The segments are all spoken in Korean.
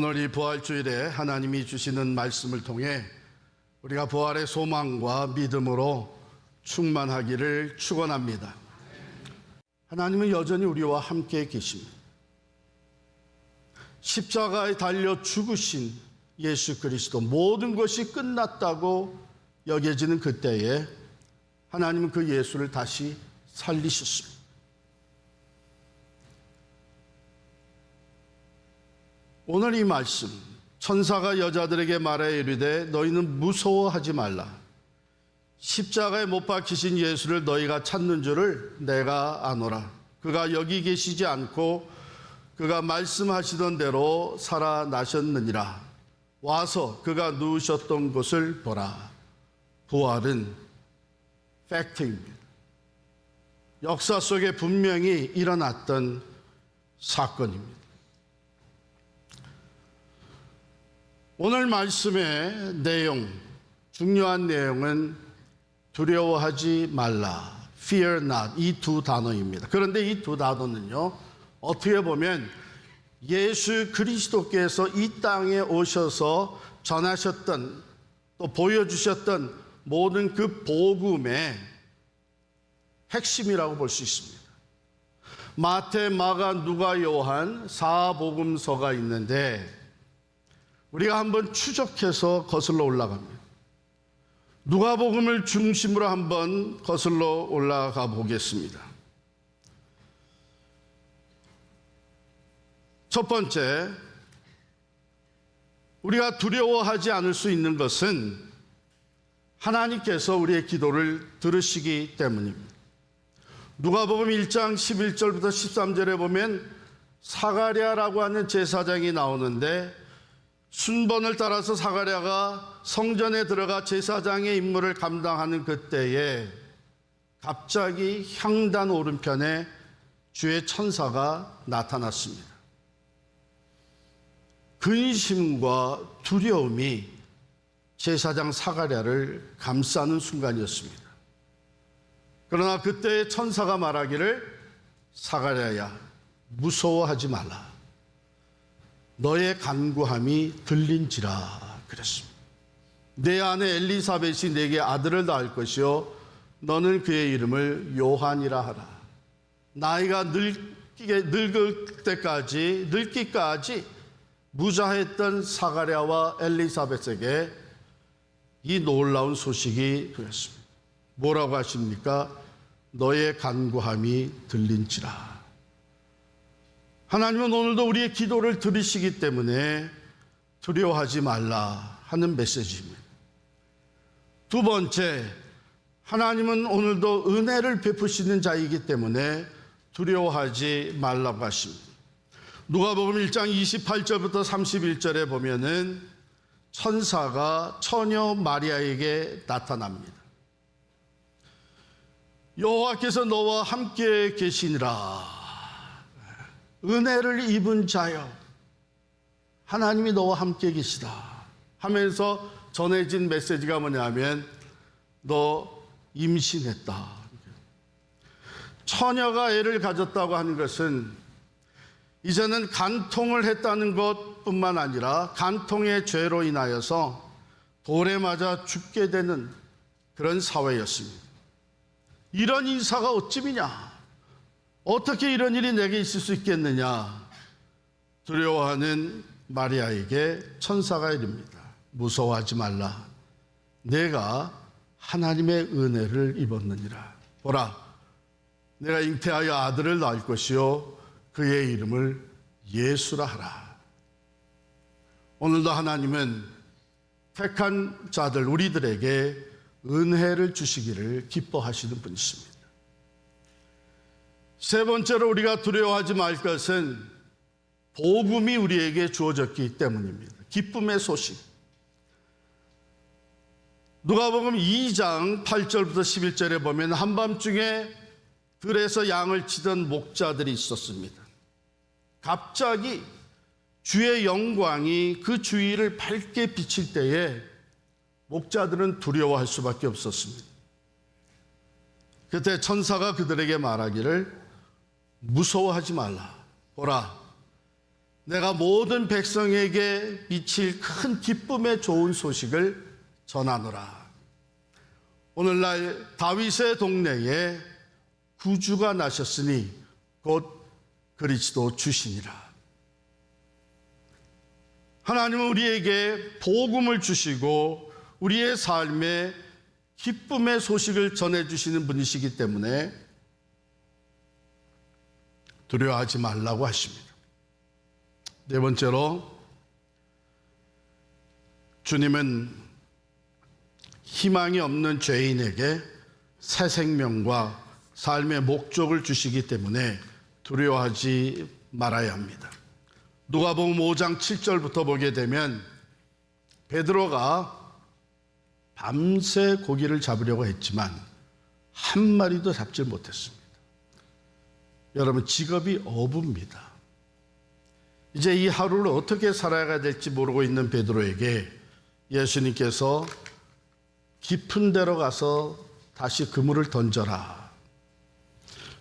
오늘 이 부활주일에 하나님이 주시는 말씀을 통해 우리가 부활의 소망과 믿음으로 충만하기를 축원합니다. 하나님은 여전히 우리와 함께 계십니다. 십자가에 달려 죽으신 예수 그리스도, 모든 것이 끝났다고 여겨지는 그때에 하나님은 그 예수를 다시 살리셨습니다. 오늘 이 말씀, 천사가 여자들에게 말하여 이르되 너희는 무서워하지 말라. 십자가에 못 박히신 예수를 너희가 찾는 줄을 내가 아노라. 그가 여기 계시지 않고 그가 말씀하시던 대로 살아나셨느니라. 와서 그가 누우셨던 곳을 보라. 부활은 팩트입니다. 역사 속에 분명히 일어났던 사건입니다. 오늘 말씀의 내용, 중요한 내용은 두려워하지 말라, fear not, 이 두 단어입니다. 그런데 이 두 단어는요, 어떻게 보면 예수 그리스도께서 이 땅에 오셔서 전하셨던, 또 보여주셨던 모든 그 복음의 핵심이라고 볼 수 있습니다. 마태, 마가, 누가, 요한 4복음서가 있는데 우리가 한번 추적해서 거슬러 올라갑니다. 누가복음을 중심으로 한번 거슬러 올라가 보겠습니다. 첫 번째, 우리가 두려워하지 않을 수 있는 것은 하나님께서 우리의 기도를 들으시기 때문입니다. 누가복음 1장 11절부터 13절에 보면 사가랴라고 하는 제사장이 나오는데 순번을 따라서 사가랴가 성전에 들어가 제사장의 임무를 감당하는 그때에 갑자기 향단 오른편에 주의 천사가 나타났습니다. 근심과 두려움이 제사장 사가랴를 감싸는 순간이었습니다. 그러나 그때 천사가 말하기를 사가랴야, 무서워하지 말라. 너의 간구함이 들린지라 그랬습니다. 내 아내 엘리사벳이 내게 아들을 낳을 것이요 너는 그의 이름을 요한이라 하라. 나이가 늙을 때까지, 늙기까지 무자했던 사가랴와 엘리사벳에게 이 놀라운 소식이 그랬습니다. 뭐라고 하십니까? 너의 간구함이 들린지라. 하나님은 오늘도 우리의 기도를 들으시기 때문에 두려워하지 말라 하는 메시지입니다. 두 번째, 하나님은 오늘도 은혜를 베푸시는 자이기 때문에 두려워하지 말라고 하십니다. 누가복음 1장 28절부터 31절에 보면은 천사가 처녀 마리아에게 나타납니다. 여호와께서 너와 함께 계시니라. 은혜를 입은 자여, 하나님이 너와 함께 계시다 하면서 전해진 메시지가 뭐냐면 너 임신했다. 처녀가 애를 가졌다고 하는 것은 이제는 간통을 했다는 것뿐만 아니라 간통의 죄로 인하여서 돌에 맞아 죽게 되는 그런 사회였습니다. 이런 인사가 어찌미냐? 어떻게 이런 일이 내게 있을 수 있겠느냐? 두려워하는 마리아에게 천사가 이릅니다. 무서워하지 말라. 내가 하나님의 은혜를 입었느니라. 보라, 내가 잉태하여 아들을 낳을 것이요 그의 이름을 예수라 하라. 오늘도 하나님은 택한 자들, 우리들에게 은혜를 주시기를 기뻐하시는 분이십니다. 세 번째로 우리가 두려워하지 말 것은 복음이 우리에게 주어졌기 때문입니다. 기쁨의 소식. 누가복음 2장 8절부터 11절에 보면 한밤중에 들에서 양을 치던 목자들이 있었습니다. 갑자기 주의 영광이 그 주위를 밝게 비칠 때에 목자들은 두려워할 수밖에 없었습니다. 그때 천사가 그들에게 말하기를 무서워하지 말라. 보라, 내가 모든 백성에게 미칠 큰 기쁨의 좋은 소식을 전하노라. 오늘날 다윗의 동네에 구주가 나셨으니 곧 그리스도 주시니라. 하나님은 우리에게 복음을 주시고 우리의 삶에 기쁨의 소식을 전해주시는 분이시기 때문에 두려워하지 말라고 하십니다. 네 번째로, 주님은 희망이 없는 죄인에게 새 생명과 삶의 목적을 주시기 때문에 두려워하지 말아야 합니다. 누가복음 5장 7절부터 보게 되면 베드로가 밤새 고기를 잡으려고 했지만 한 마리도 잡지 못했습니다. 여러분, 직업이 어부입니다. 이제 이 하루를 어떻게 살아야 될지 모르고 있는 베드로에게 예수님께서 깊은 데로 가서 다시 그물을 던져라.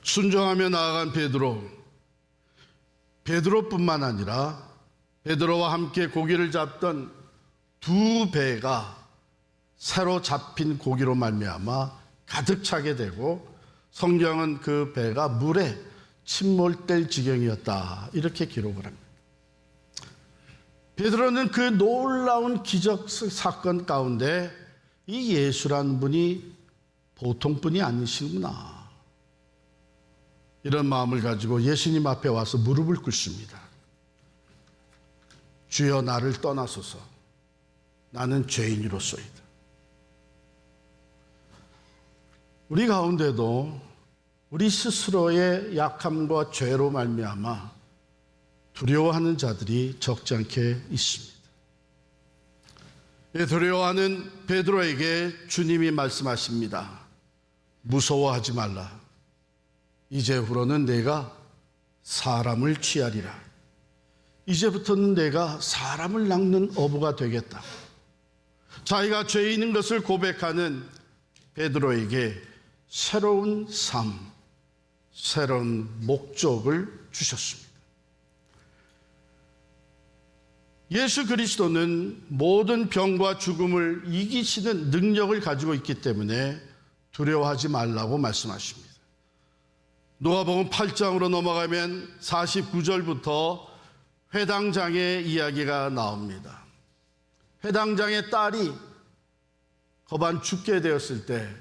순종하며 나아간 베드로뿐만 아니라 베드로와 함께 고기를 잡던 두 배가 새로 잡힌 고기로 말미암아 가득 차게 되고, 성경은 그 배가 물에 침몰될 지경이었다, 이렇게 기록을 합니다. 베드로는 그 놀라운 기적 사건 가운데 이 예수라는 분이 보통 분이 아니시구나, 이런 마음을 가지고 예수님 앞에 와서 무릎을 꿇습니다. 주여, 나를 떠나소서. 나는 죄인이로소이다. 우리 가운데도 우리 스스로의 약함과 죄로 말미암아 두려워하는 자들이 적지 않게 있습니다. 두려워하는 베드로에게 주님이 말씀하십니다. 무서워하지 말라. 이제후로는 내가 사람을 취하리라. 이제부터는 내가 사람을 낚는 어부가 되겠다. 자기가 죄인인 것을 고백하는 베드로에게 새로운 삶, 새로운 목적을 주셨습니다. 예수 그리스도는 모든 병과 죽음을 이기시는 능력을 가지고 있기 때문에 두려워하지 말라고 말씀하십니다. 누가복음 8장으로 넘어가면 49절부터 회당장의 이야기가 나옵니다. 회당장의 딸이 거반 죽게 되었을 때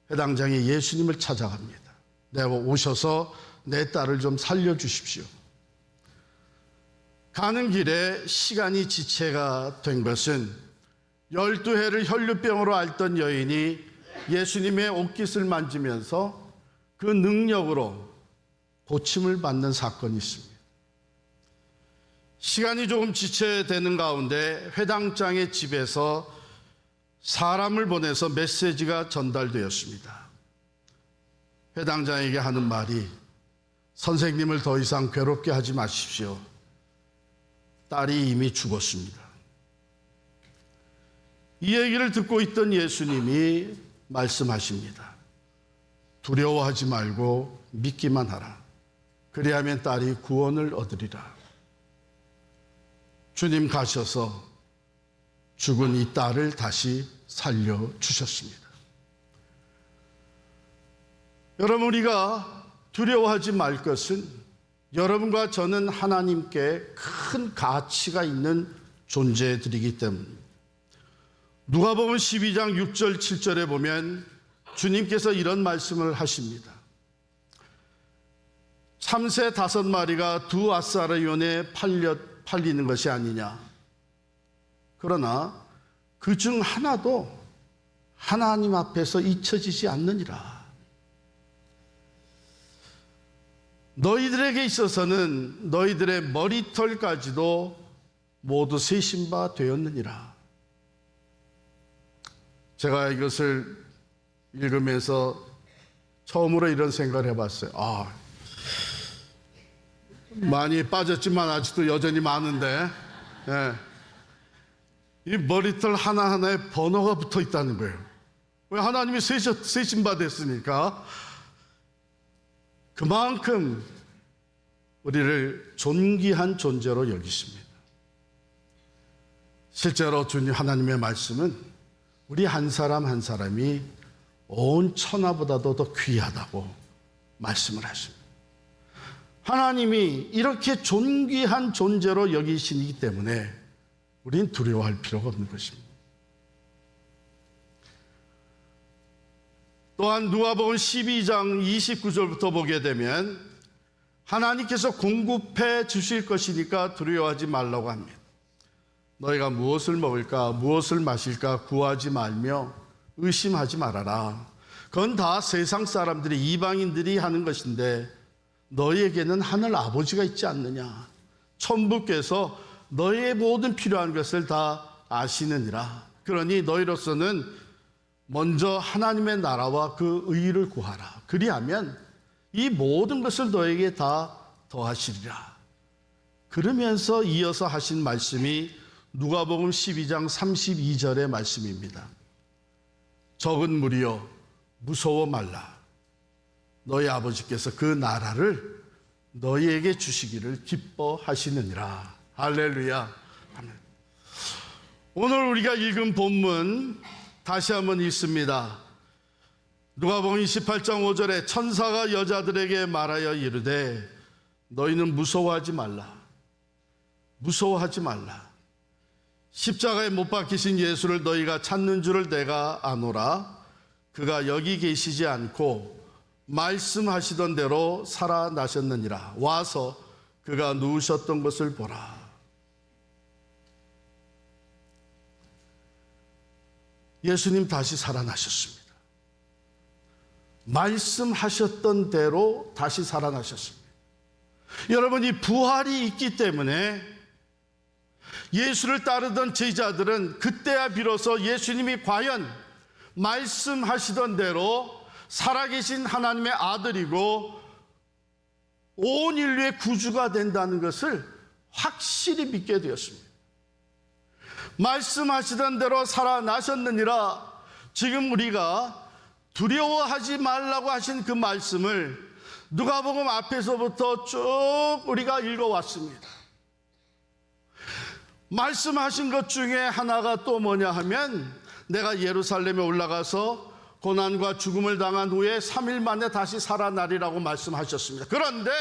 회당장이 예수님을 찾아갑니다. 내가 오셔서 내 딸을 좀 살려주십시오. 가는 길에 시간이 지체가 된 것은 12해를 혈류병으로 앓던 여인이 예수님의 옷깃을 만지면서 그 능력으로 고침을 받는 사건이 있습니다. 시간이 조금 지체되는 가운데 회당장의 집에서 사람을 보내서 메시지가 전달되었습니다. 회당장에게 하는 말이, 선생님을 더 이상 괴롭게 하지 마십시오. 딸이 이미 죽었습니다. 이 얘기를 듣고 있던 예수님이 말씀하십니다. 두려워하지 말고 믿기만 하라. 그리하면 딸이 구원을 얻으리라. 주님 가셔서 죽은 이 딸을 다시 살려주셨습니다. 여러분, 우리가 두려워하지 말 것은 여러분과 저는 하나님께 큰 가치가 있는 존재들이기 때문입니다. 누가복음 12장 6절 7절에 보면 주님께서 이런 말씀을 하십니다. 참새 5마리가 두 아사르온에 팔리는 것이 아니냐. 그러나 그 중 하나도 하나님 앞에서 잊혀지지 않느니라. 너희들에게 있어서는 너희들의 머리털까지도 모두 세신 바 되었느니라. 제가 이것을 읽으면서 처음으로 이런 생각을 해봤어요. 많이 빠졌지만 아직도 여전히 많은데, 이 머리털 하나하나에 번호가 붙어 있다는 거예요. 왜? 하나님이 세신 바 됐으니까. 그만큼 우리를 존귀한 존재로 여기십니다. 실제로 주님 하나님의 말씀은 우리 한 사람 한 사람이 온 천하보다도 더 귀하다고 말씀을 하십니다. 하나님이 이렇게 존귀한 존재로 여기시기 때문에 우린 두려워할 필요가 없는 것입니다. 또한 누가복음 12장 29절부터 보게 되면 하나님께서 공급해 주실 것이니까 두려워하지 말라고 합니다. 너희가 무엇을 먹을까 무엇을 마실까 구하지 말며 의심하지 말아라. 그건 다 세상 사람들이 이방인들이 하는 것인데 너희에게는 하늘 아버지가 있지 않느냐. 천부께서 너희의 모든 필요한 것을 다 아시느니라. 그러니 너희로서는 먼저 하나님의 나라와 그 의를 구하라. 그리하면 이 모든 것을 너에게 다 더하시리라. 그러면서 이어서 하신 말씀이 누가복음 12장 32절의 말씀입니다. 적은 무리여 무서워 말라. 너희 아버지께서 그 나라를 너희에게 주시기를 기뻐하시느니라. 할렐루야. 오늘 우리가 읽은 본문 다시 한번 읽습니다. 누가복음 28장 5절에 천사가 여자들에게 말하여 이르되 너희는 무서워하지 말라. 무서워하지 말라. 십자가에 못 박히신 예수를 너희가 찾는 줄을 내가 아노라. 그가 여기 계시지 않고 말씀하시던 대로 살아나셨느니라. 와서 그가 누우셨던 것을 보라. 예수님 다시 살아나셨습니다. 말씀하셨던 대로 다시 살아나셨습니다. 여러분, 이 부활이 있기 때문에 예수를 따르던 제자들은 그때야 비로소 예수님이 과연 말씀하시던 대로 살아계신 하나님의 아들이고 온 인류의 구주가 된다는 것을 확실히 믿게 되었습니다. 말씀하시던 대로 살아나셨느니라. 지금 우리가 두려워하지 말라고 하신 그 말씀을 누가복음 앞에서부터 쭉 우리가 읽어왔습니다. 말씀하신 것 중에 하나가 또 뭐냐 하면 내가 예루살렘에 올라가서 고난과 죽음을 당한 후에 3일 만에 다시 살아나리라고 말씀하셨습니다. 그런데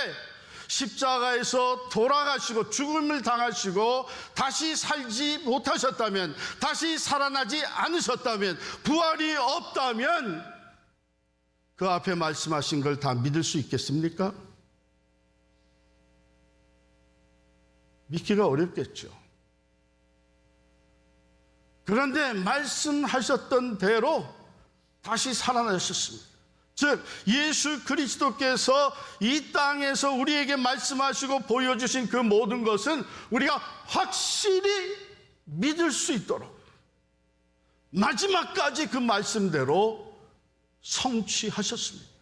십자가에서 돌아가시고 죽음을 당하시고 다시 살지 못하셨다면, 다시 살아나지 않으셨다면, 부활이 없다면 그 앞에 말씀하신 걸 다 믿을 수 있겠습니까? 믿기가 어렵겠죠. 그런데 말씀하셨던 대로 다시 살아나셨습니다. 즉 예수 그리스도께서 이 땅에서 우리에게 말씀하시고 보여주신 그 모든 것은 우리가 확실히 믿을 수 있도록 마지막까지 그 말씀대로 성취하셨습니다.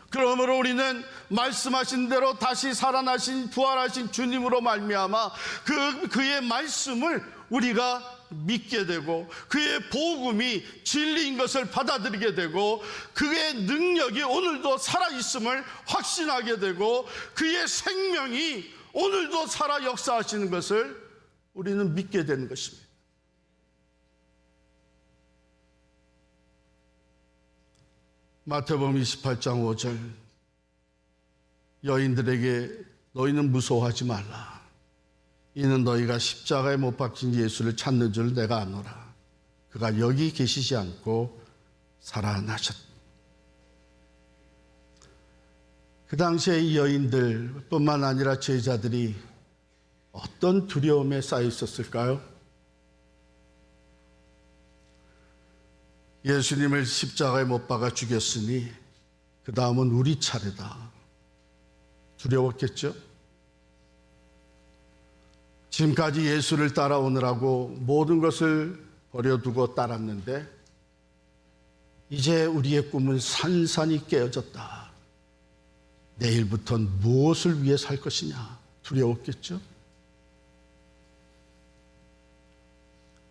그러므로 우리는 말씀하신 대로 다시 살아나신 부활하신 주님으로 말미암아 그의 말씀을 우리가 믿게 되고 그의 복음이 진리인 것을 받아들이게 되고 그의 능력이 오늘도 살아있음을 확신하게 되고 그의 생명이 오늘도 살아 역사하시는 것을 우리는 믿게 되는 것입니다. 마태복음 28장 5절 여인들에게 너희는 무서워하지 말라. 이는 너희가 십자가에 못 박힌 예수를 찾는 줄 내가 아노라. 그가 여기 계시지 않고 살아나셨다. 그 당시에 이 여인들뿐만 아니라 제자들이 어떤 두려움에 쌓여 있었을까요? 예수님을 십자가에 못 박아 죽였으니 그 다음은 우리 차례다. 두려웠겠죠? 지금까지 예수를 따라오느라고 모든 것을 버려두고 따랐는데 이제 우리의 꿈은 산산이 깨어졌다. 내일부터는 무엇을 위해 살 것이냐? 두려웠겠죠?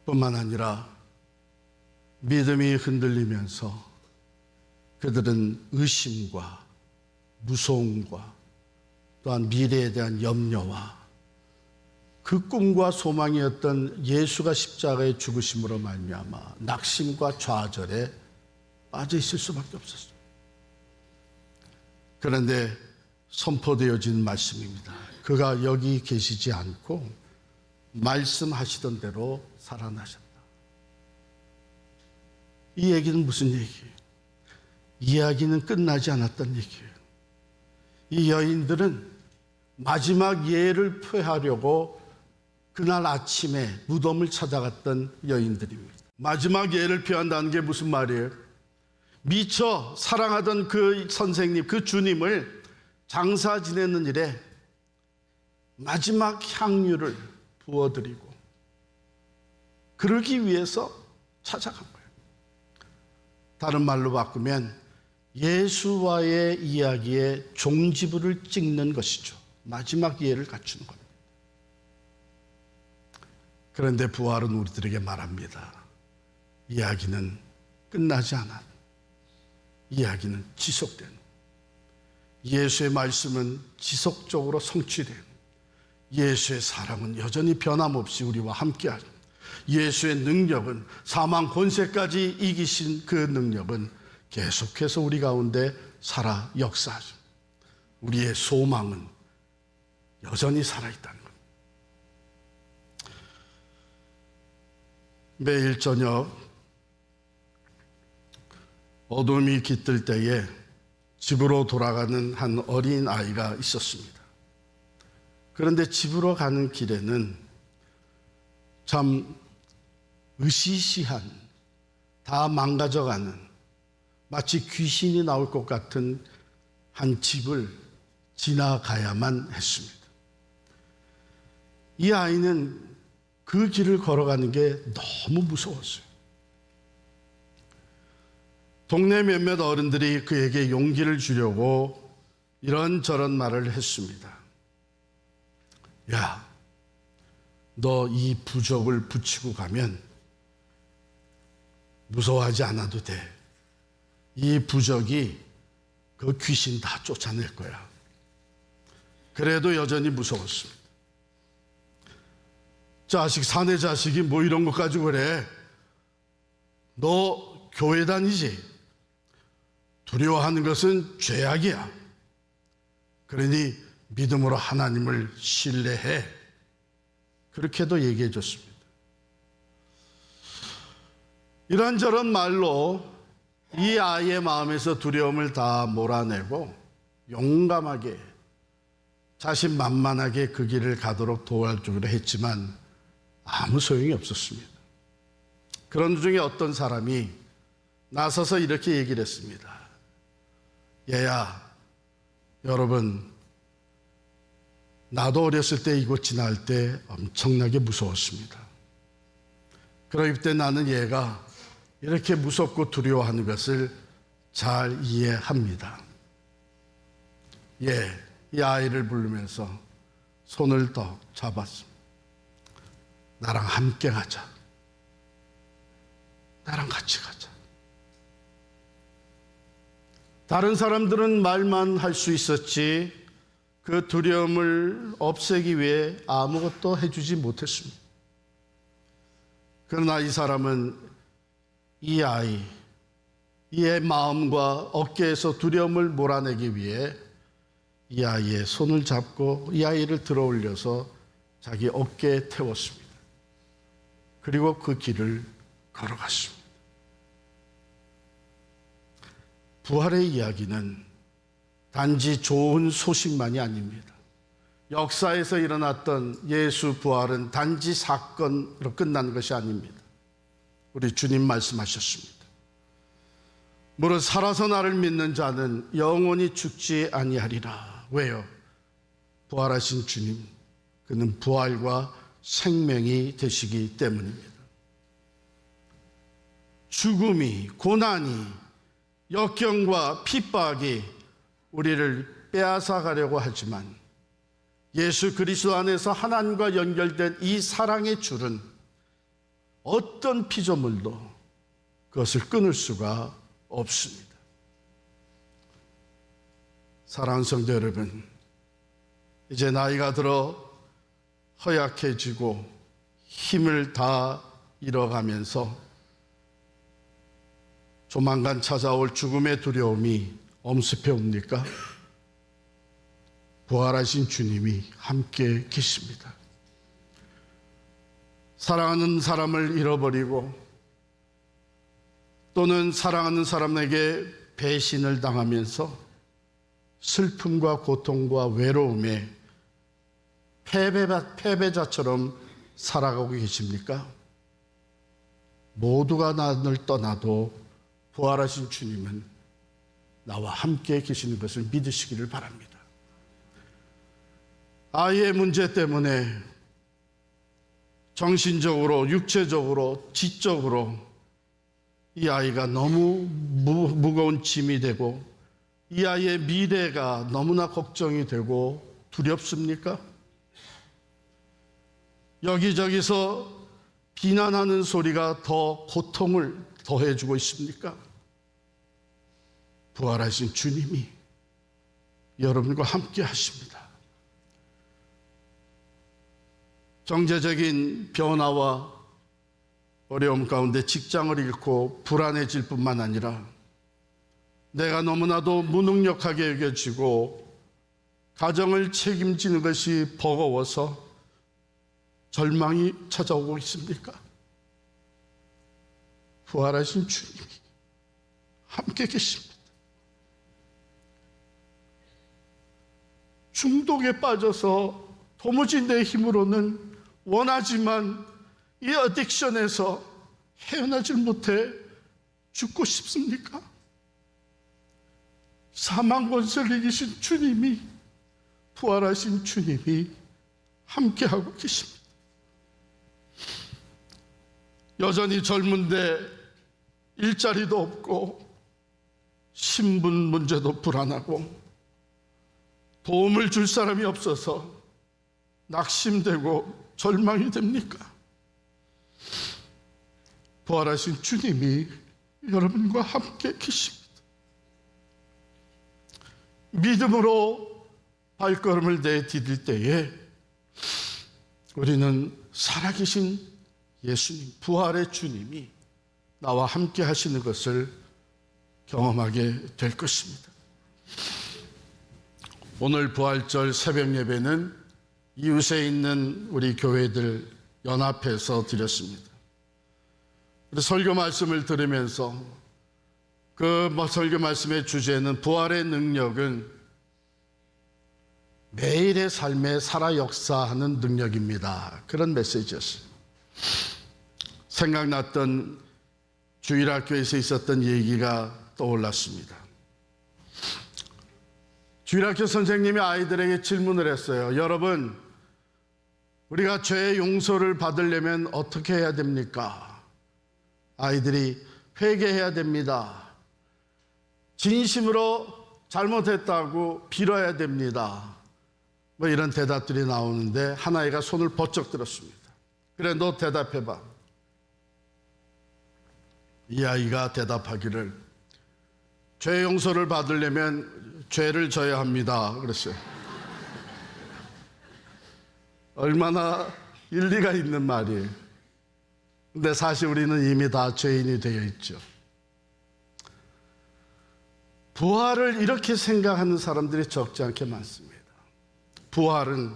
뿐만 아니라 믿음이 흔들리면서 그들은 의심과 무서움과 또한 미래에 대한 염려와 그 꿈과 소망이었던 예수가 십자가의 죽으심으로 말미암아 낙심과 좌절에 빠져 있을 수밖에 없었어요. 그런데 선포되어진 말씀입니다. 그가 여기 계시지 않고 말씀하시던 대로 살아나셨다. 이 얘기는 무슨 얘기예요? 이야기는 끝나지 않았던 얘기예요. 이 여인들은 마지막 예를 표하려고 그날 아침에 무덤을 찾아갔던 여인들입니다. 마지막 예를 표한다는 게 무슨 말이에요? 미처 사랑하던 그 선생님, 그 주님을 장사 지내는 일에 마지막 향유를 부어드리고 그러기 위해서 찾아간 거예요. 다른 말로 바꾸면 예수와의 이야기에 종지부를 찍는 것이죠. 마지막 예를 갖추는 겁니다. 그런데 부활은 우리들에게 말합니다. 이야기는 끝나지 않아. 이야기는 지속되는. 예수의 말씀은 지속적으로 성취되는. 예수의 사랑은 여전히 변함없이 우리와 함께하죠. 예수의 능력은 사망 권세까지 이기신 그 능력은 계속해서 우리 가운데 살아 역사하죠. 우리의 소망은 여전히 살아있다는 겁니다. 매일 저녁 어둠이 깃들 때에 집으로 돌아가는 한 어린 아이가 있었습니다. 그런데 집으로 가는 길에는 참 으시시한, 다 망가져가는, 마치 귀신이 나올 것 같은 한 집을 지나가야만 했습니다. 이 아이는 그 길을 걸어가는 게 너무 무서웠어요. 동네 몇몇 어른들이 그에게 용기를 주려고 이런저런 말을 했습니다. 야, 너 이 부적을 붙이고 가면 무서워하지 않아도 돼. 이 부적이 그 귀신 다 쫓아낼 거야. 그래도 여전히 무서웠습니다. 자식, 사내 자식이 뭐 이런 것 가지고 그래. 너 교회 다니지? 두려워하는 것은 죄악이야. 그러니 믿음으로 하나님을 신뢰해. 그렇게도 얘기해 줬습니다. 이런저런 말로 이 아이의 마음에서 두려움을 다 몰아내고 용감하게 자신만만하게 그 길을 가도록 도와주기로 했지만 아무 소용이 없었습니다. 그런 중에 어떤 사람이 나서서 이렇게 얘기를 했습니다. 얘야, 여러분, 나도 어렸을 때 이곳 지날 때 엄청나게 무서웠습니다. 그럴 때 나는 얘가 이렇게 무섭고 두려워하는 것을 잘 이해합니다. 이 아이를 부르면서 손을 더 잡았습니다. 나랑 함께 가자. 나랑 같이 가자. 다른 사람들은 말만 할 수 있었지 그 두려움을 없애기 위해 아무것도 해주지 못했습니다. 그러나 이 사람은 이 아이의 마음과 어깨에서 두려움을 몰아내기 위해 이 아이의 손을 잡고 이 아이를 들어 올려서 자기 어깨에 태웠습니다. 그리고 그 길을 걸어갔습니다. 부활의 이야기는 단지 좋은 소식만이 아닙니다. 역사에서 일어났던 예수 부활은 단지 사건으로 끝난 것이 아닙니다. 우리 주님 말씀하셨습니다. 무릇 살아서 나를 믿는 자는 영원히 죽지 아니하리라. 왜요? 부활하신 주님, 그는 부활과 생명이 되시기 때문입니다. 죽음이, 고난이, 역경과 핍박이 우리를 빼앗아 가려고 하지만 예수 그리스도 안에서 하나님과 연결된 이 사랑의 줄은 어떤 피조물도 그것을 끊을 수가 없습니다. 사랑하는 성도 여러분, 이제 나이가 들어 허약해지고 힘을 다 잃어가면서 조만간 찾아올 죽음의 두려움이 엄습해 옵니까? 부활하신 주님이 함께 계십니다. 사랑하는 사람을 잃어버리고 또는 사랑하는 사람에게 배신을 당하면서 슬픔과 고통과 외로움에 패배자처럼 살아가고 계십니까? 모두가 나를 떠나도 부활하신 주님은 나와 함께 계시는 것을 믿으시기를 바랍니다. 아이의 문제 때문에 정신적으로, 육체적으로, 지적으로 이 아이가 너무 무거운 짐이 되고 이 아이의 미래가 너무나 걱정이 되고 두렵습니까? 여기저기서 비난하는 소리가 더 고통을 더해주고 있습니까? 부활하신 주님이 여러분과 함께 하십니다. 경제적인 변화와 어려움 가운데 직장을 잃고 불안해질 뿐만 아니라 내가 너무나도 무능력하게 여겨지고 가정을 책임지는 것이 버거워서 절망이 찾아오고 있습니까? 부활하신 주님이 함께 계십니다. 중독에 빠져서 도무지 내 힘으로는 원하지만 이 어딕션에서 헤어나질 못해 죽고 싶습니까? 사망 권세를 이기신 주님이, 부활하신 주님이 함께하고 계십니다. 여전히 젊은데 일자리도 없고 신분 문제도 불안하고 도움을 줄 사람이 없어서 낙심되고 절망이 됩니까? 부활하신 주님이 여러분과 함께 계십니다. 믿음으로 발걸음을 내디딜 때에 우리는 살아계신 예수님, 부활의 주님이 나와 함께 하시는 것을 경험하게 될 것입니다. 오늘 부활절 새벽 예배는 이웃에 있는 우리 교회들 연합해서 드렸습니다. 설교 말씀을 들으면서 그 설교 말씀의 주제는 부활의 능력은 매일의 삶에 살아 역사하는 능력입니다. 그런 메시지였어요. 생각났던 주일학교에서 있었던 얘기가 떠올랐습니다. 주일학교 선생님이 아이들에게 질문을 했어요. 여러분, 우리가 죄의 용서를 받으려면 어떻게 해야 됩니까? 아이들이 회개해야 됩니다. 진심으로 잘못했다고 빌어야 됩니다. 뭐 이런 대답들이 나오는데 한 아이가 손을 번쩍 들었습니다. 그래, 너 대답해봐. 이 아이가 대답하기를 죄 용서를 받으려면 죄를 져야 합니다. 그랬어요. 얼마나 일리가 있는 말이에요. 근데 사실 우리는 이미 다 죄인이 되어 있죠. 부활을 이렇게 생각하는 사람들이 적지 않게 많습니다. 부활은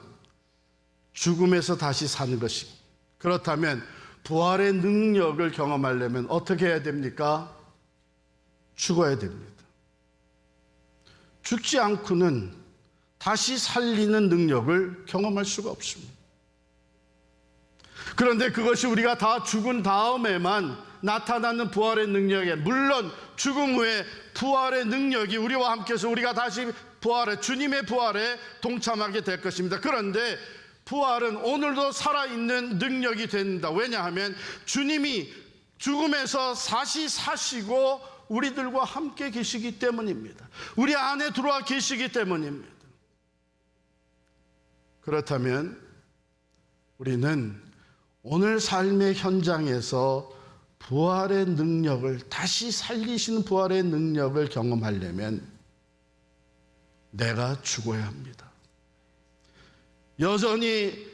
죽음에서 다시 사는 것입니다. 그렇다면 부활의 능력을 경험하려면 어떻게 해야 됩니까? 죽어야 됩니다. 죽지 않고는 다시 살리는 능력을 경험할 수가 없습니다. 그런데 그것이 우리가 다 죽은 다음에만 나타나는 부활의 능력에, 물론 죽음 후에 부활의 능력이 우리와 함께해서 우리가 다시 주님의 부활에 동참하게 될 것입니다. 그런데 부활은 오늘도 살아있는 능력이 된다. 왜냐하면 주님이 죽음에서 다시 사시고 우리들과 함께 계시기 때문입니다. 우리 안에 들어와 계시기 때문입니다. 그렇다면 우리는 오늘 삶의 현장에서 부활의 능력을, 다시 살리시는 부활의 능력을 경험하려면 내가 죽어야 합니다. 여전히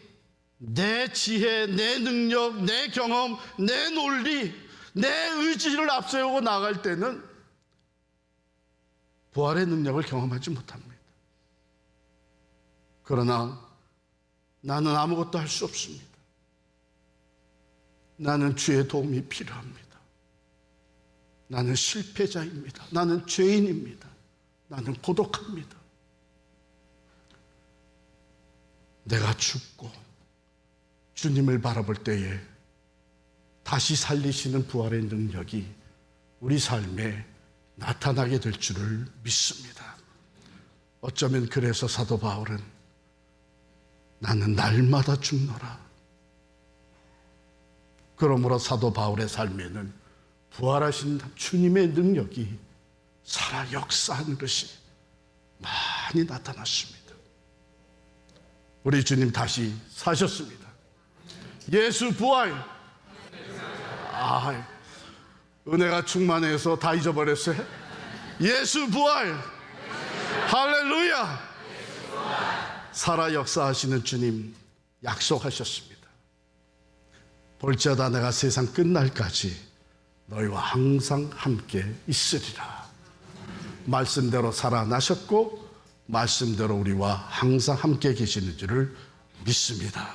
내 지혜, 내 능력, 내 경험, 내 논리, 내 의지를 앞세우고 나갈 때는 부활의 능력을 경험하지 못합니다. 그러나 나는 아무것도 할 수 없습니다. 나는 주의 도움이 필요합니다. 나는 실패자입니다. 나는 죄인입니다. 나는 고독합니다. 내가 죽고 주님을 바라볼 때에 다시 살리시는 부활의 능력이 우리 삶에 나타나게 될 줄을 믿습니다. 어쩌면 그래서 사도 바울은 나는 날마다 죽노라. 그러므로 사도 바울의 삶에는 부활하신 주님의 능력이 살아 역사하는 것이 많이 나타났습니다. 우리 주님 다시 사셨습니다. 예수 부활. 은혜가 충만해서 다 잊어버렸어요. 예수 부활. 할렐루야. 살아 역사하시는 주님 약속하셨습니다. 볼지어다 내가 세상 끝날까지 너희와 항상 함께 있으리라. 말씀대로 살아나셨고 말씀대로 우리와 항상 함께 계시는 줄을 믿습니다.